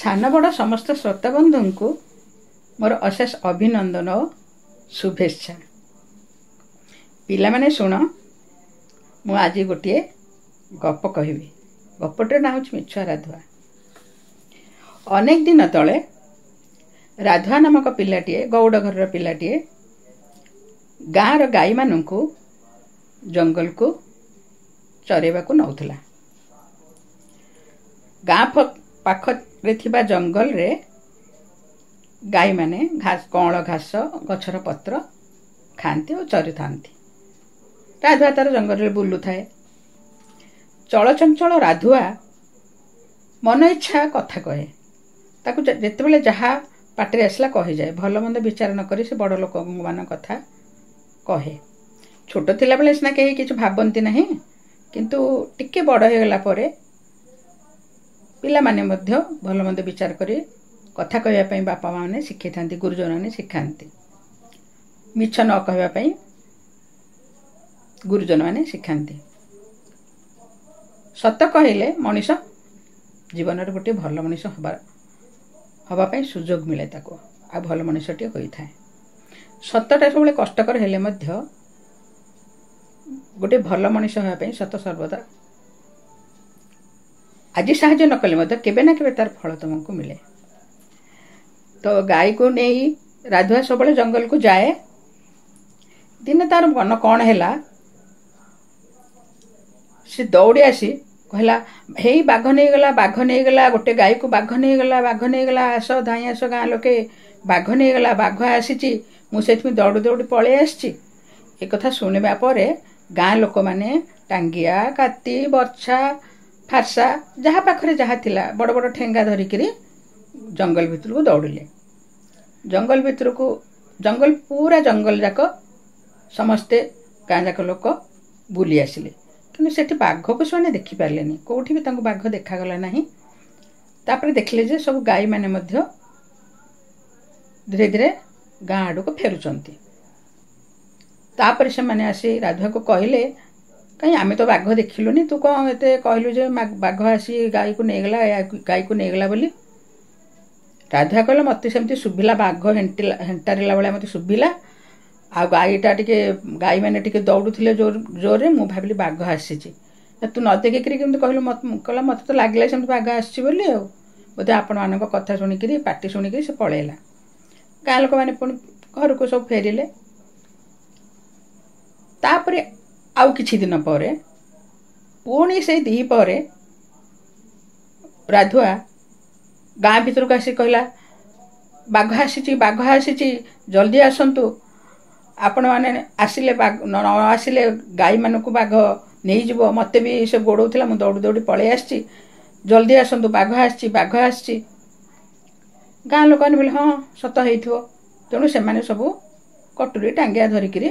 सान बड़ समस्त श्रोताबंधु को मोर अशेष अभिनंदन और शुभेच्छा। पिला माने शुण, मु आज गोटे गप कहबी। गपटर ना हूँ मिछुआ राधुआ। अनेक दिन तले राधुआ नामक पिलाटीए गौड़ घर पिलाटीए गाँव गाई मानू जंगल को चरेबा नौला। गाँ पाखरे थिबा जंगल रे गाई माने घास कौल घास गछर पत्र खाती और चरी था। राधुआ तार जंगल रे बुलू थाए। चलचंचल राधुआ मन इच्छा कथा कहे। ताकू जेतेबेले जहा पाटे आसला कही जाए। भल मंद विचार न करी से बड़ लोक मान कथा कहे। छोट थिला बेले सिना केही किछु भाबंती नहीं, किंतु टिके बड़ हो गला परे पिला माने मध्य भल मंद विचार करी कथा कहया पई बापा माने शिखै थांती, गुरुजन माने शिखांती। मिछ न कहया पई गुरुजन माने शिखांती। सत कहले मनीष जीवन रे गोटे भल मनीष हवा पई सुजोग मिले ताको आ भल मनीषटी होई थाए। सतटा सबले कष्टकर हेले मध्य गोटे भल मनीष होया पई सत सर्वदा आज साहाଯ୍य न कले मध्य केबे ना केबे तार फल तुमको मिले। तो गाय को नहीं राधुआ सब जंगल को जाए। दिन तार मन कौन है से दौड़ी आसी कहला, हे बाघ नहीं गला, बाघ नहीं गला। गोटे गाय को बाघ नहीं गला, बाघ नहीं गला। आस धाई आस गाँ लोके, बाघ नहीं गला, बाघ आसी। मुझे दौड़ी दौड़ी पलि आसी। एक कथा शुणिबा परे गाँ लोक माने टांगिया काती बर्छा फारसा जहाँ पाखरे जहाँ थिला बड़ बड़ ठेंगा धरिकी जंगल भितर को दौड़िले। जंगल भितर को जंगल पूरा जंगल जाक समस्ते गाँ जाक लोक बुली आसिले। कि सेठी बाघ को से देखी पारे। कौटी भी बाघ देखागला नहीं। तापर देखले जे सब गाई माने मध्य धीरे धीरे गाँ आड़ को फेरुचंती। तापर से माने आसी राधुआ को कहले, कहीं आमे तो बाघ देखिलुनी, तू कौन एते कहलु जे बाघ आसी गाई को नेगला, गाई को नेगला बोली। राधुआ कहला, मत सेमती शुभिला बाघ हेंटारिला भाया मत शुभिला। आ गाईटा टिके गाई मैंने टिके दौड़ुले जोर जोरे। मु भाविली बाघ आसी। तू न देखिकी केमती कहलु। मत कहला मत तो लगे सेमती बाघ आसी बोली। बोधे आपण मान कथा शुणिकी पाटी शुणिकी से पलैला। गाँ लोक मैंने पुणी घर को सब फेरिले। तापरे आउ किछि दिन परे पुणी से दी परे राधुआ गाँ भीतर को आसी कहला, बाघ आसी, बाघ आसी, जल्दी आसतु। आपण मैंने आसिले न आसिले गाई मानक बाघ नहीं जीव। मत भी से गोड़ौला, मु दौड़ी दौड़ी पलि आसी। जल्दी आसतु, बाघ आसी, बाघ आसी। गाँ लोक बोले हाँ सत हो। तेणु से सबू कटुरी टांगिया धरिकी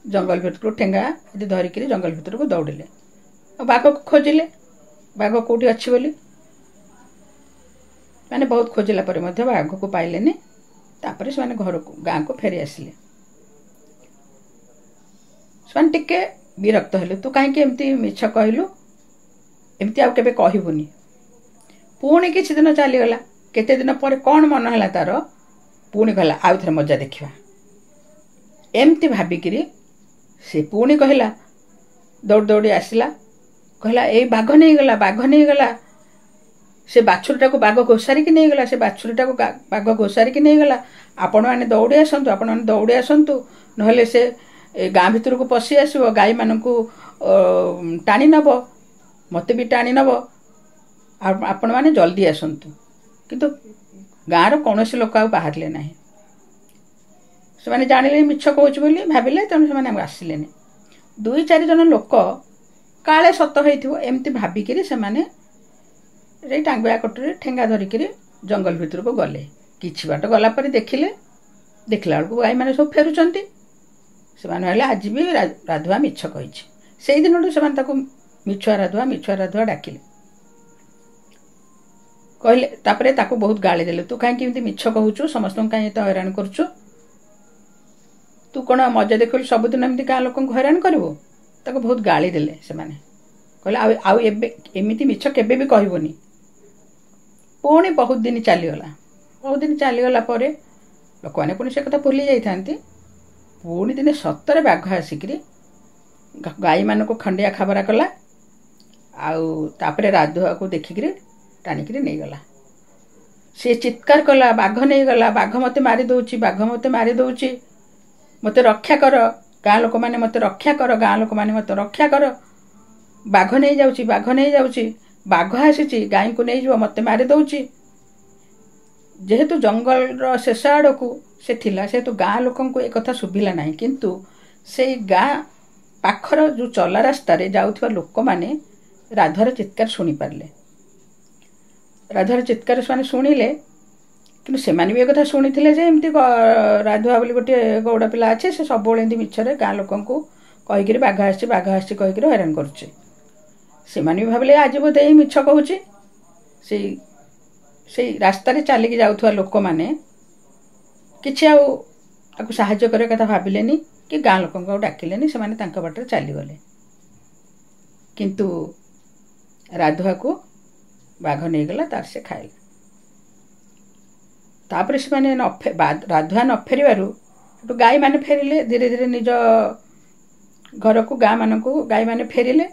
जंगल भीतर को ठेंगा आदि धरिकी जंगल भीतर को दौड़िले। बाघ को खोजिले, बाघ कौटी अच्छी बोली। मैंने बहुत खोजिला पर मध्य बाघ को पाइलेनी। तापर से घर को गाँ को फेरी आसिले। से टिके विरक्त हेले। तू कहीं एमती मिछ कहलु, एमती आउ केबे कहबुनी। पुणी किछि दिन चलीगला। केते दिन पर कौन मन है तार, पुणी कहला आउ थे मजा देखा। एमती भाविकी से पुणी कहला, दौड़ दौड़ी आसला। कहला ए बाघ नहीं गला, बाघ नहीं गला। से बाछुरीटा को बाघ घोषारिकी नहीं गला। से बाछुरीटा को बाघ घोषारिकी नहीं गला। आपण मैंने दौड़ी आसतु, आपण मैंने दौड़ी आसतु, नहले से गाँ भीतर को पशि आसो, गाई मानक टाणी नब, मत भी टाणी नब। आपण मैंने जल्दी आसतु। किंतु गाँव कौन लोक आ बाहर ना। से मैंने जानिले मिछ कहूँ बोली भाविले। तेणु से आसिले। दुई चार जन लोक काले सत हो एमती भाविकी से टांगुआ कटुरी ठेंगा धरिकी जंगल भीतर को गले। किछि बाट गला पर देखिले, देखला बेलू गाई मैंने सब फेरुचंती। से आज भी राधुआ मिछ कही। से दिन से मिछुआ राधुआ, मिछुआ राधुआ डाकिले। कहले तापरे ताको बहुत गाली देले। तू कहीं एमती मिछ कहूचु, समस्त कहीं तो हैरान करुचु। तू कौन मजा देखल सबुदिन एमती गाँ लोक हैरान करू। ताको बहुत गाली देले। से कहले आउ एमती मिछ केबे भी कहबोनी। पुणी बहुत दिन चलीगला। बहुत दिन चलीगला लोक मैंने पुणी से कथा भूली जाती। पुणी दिने सतरे बाघ आसिक गाई मान को खंडिया खबरा कला। आउे राधुआ को देखिक टाणिक नहीं गला। सी चित्कार कला बाघ नहीं गला, बाघ मत मारिदे, बाघ मत मारिदे, मत रक्षा कर, गाँ लोक मैंने मत रक्षा कर, गाँ लोक मैंने मत रक्षा कर, बाघ नहीं जाऊँगी, बाघ नहीं जाऊँगी, बाघ आसी गाई को नहीं मत मारिदे। जेहेतु जंगल शेष आड़ को से थिला सेहेतु गाँ लोक एक कथा शुभिला ना, किंतु से गाँ पाखर जो चला रास्तार जाऊा लोक मैंने राधार चित्कार शुणी पारे। राधार चित्कार से शुणिले कि से भी एक शुणी एमती राधुआ बोली गोटे गौड़ पिला अच्छे से सब मिछरे गाँ लोक कहीकि बाघ आसी बाघ आसी कहीकि हैरान करुचे। से भाविले आज बोधे यही मिछ कहूँ। से रास्तार चलिकी जाऊा लोक मैंने किसी आपको साहाय्य करने कथा भाविले कि गाँ लोक डाकिले से बाटर चलीगले। किंतु राधुआ को बाघ नहीं गला, तार से खाइला। तापर से माने राधुआ न फेर गाई माने फेरिले धीरे धीरे निज घर को गाँ मान को गाई माने फेरिले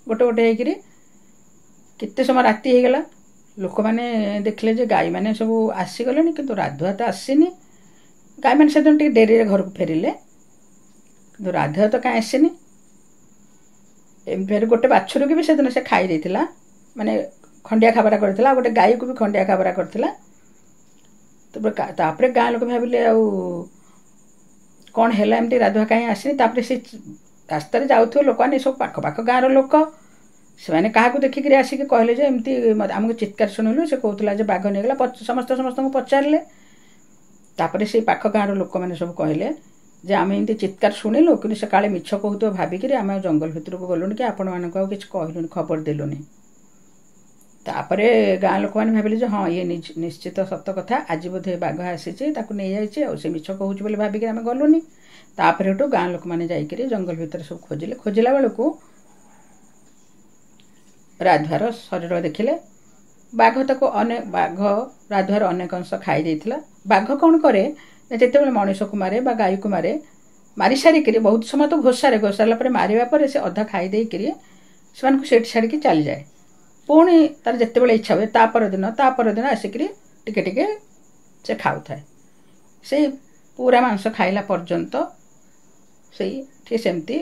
गोटे गोटे होकर। केते समय राति हो गला, लोक मैंने देखले जे गाई माने सब आसीगले किंतु राधुआ तो आसीनी। गाई मैंने से दिन डेरी घर को फेरिले किंतु राधुआ तो कहीं आसीनी। फिर गोटे बाछुरी की भी से से खाई देथिला, माने खंडिया खबरा करथिला, गोटे गाई को भी खंडिया खबरा करथिला। तापरे गाँ लोक भाविले कौन है एमती राधुआ कहीं आसनी। तापरे से रास्तार जाऊे लोक मैंने सब पाख पाख गाँव लोक से मैंने क्या देखिक आसिक कहले जे एमती आमको चित्कार शुणिलु। से कहला जे बाघ नहीं गला, समस्त को पचारे। तापरे से पाख गाँव लोक मैंने सब कहले जे आम एमती चित्कार शुणिलु कि से काले मिछ कहूथ भाविक आम जंगल भितर को गलुनि कि आपण मानक किसी कहलुनि, खबर देलुनि। तापरे गाँ लोक मैंने भाविले हाँ ये निश्चित सत कथा, आज बोधे बाघ आसी नहीं से मिछ कहूँ बोली भाविक आम गलुनि। तापरे हेटु गाँ लोक मैंने जाइए जंगल भितर सब खोजिले। खोजिला बेलू राधुआर शरीर देखिले। बाघ तक अनेक बाघ राधुआर अनेक अंश खाई देइथिला। बाघ कौन करे जिते मनीष को मारे बा गाई को मारे, मारी सारिक बहुत समय तो घोषारे घोषारा मारे से अधा खाई देकर से छाड़ी चली जाए। पुणी तार जिते इच्छा हुए तापर दिन आसिक टिके टिके से खाऊ थाए। से पूरा मांस खाइला पर्यंत से सेमती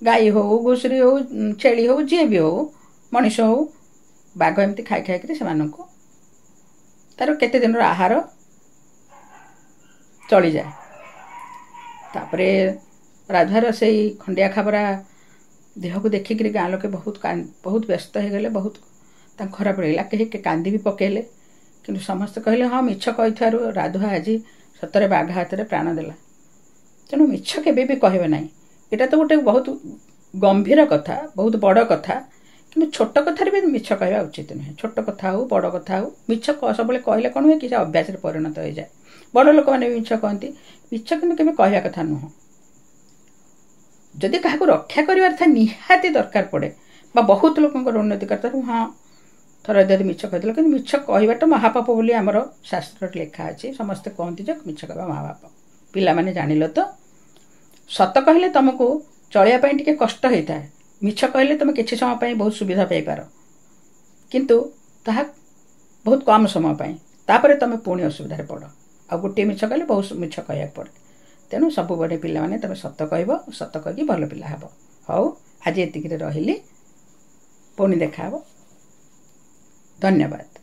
गाई हो घुसुरी हो छेली हो जी भी हो मनीष हो बाघ एमती खाई खाई से तार केते दिन आहार चली जाए। तापरे राधुआर से खंडिया खबरा देह को देखिक गाँ लोके बहुत व्यस्त हो गले, बहुत खराब लगे। कहीं कांदी भी पकेले किंतु समस्त कहले हाँ मिछ कही राधुआ आज सतरे बाघ हाथ में प्राण देला। तेणु मिछ केबे भी कहबे ना। यहाँ तो गोटे बहुत गंभीर कथा, बहुत बड़ कथा, किंतु छोट कथार भी मिछ कहवा उचित नुहे। छोट कथा हो बड़ कथा हो मिछ सब कहले कौन हुए कि अभ्यास परिणत हो जाए। बड़ लोक मैंने मिछ कहती, मिछ कि केबे कहवा कथा नुह। जदि क्या रक्षा कर निहाती दरकार पड़े बा बहुत लोक उन्नति करता हाँ थर यदि मिछ कहीदेल कि मिछ कहवाटा महापाप बोली आमर शास्त्र लिखा अच्छे। समस्ते कहते जो मिछ कहवा महापाप। पिला माने जानिल तो सत कहले तुमको चलिया टे कष्ट होता है, मिछ कहले तुम किसी समय बहुत सुविधा पाइपार किंतु ताहा बहुत कम समय तापर तुम पुणी असुविधा पड़। आ गोटे मिछ कहले बहुत मिछ कहया पड़े। तेणु सब बड़े पिला माने तुम सत कह, सत कही भल पिला हेब। हौ आज एतिक रहिली, पुणी देखा। धन्यवाद।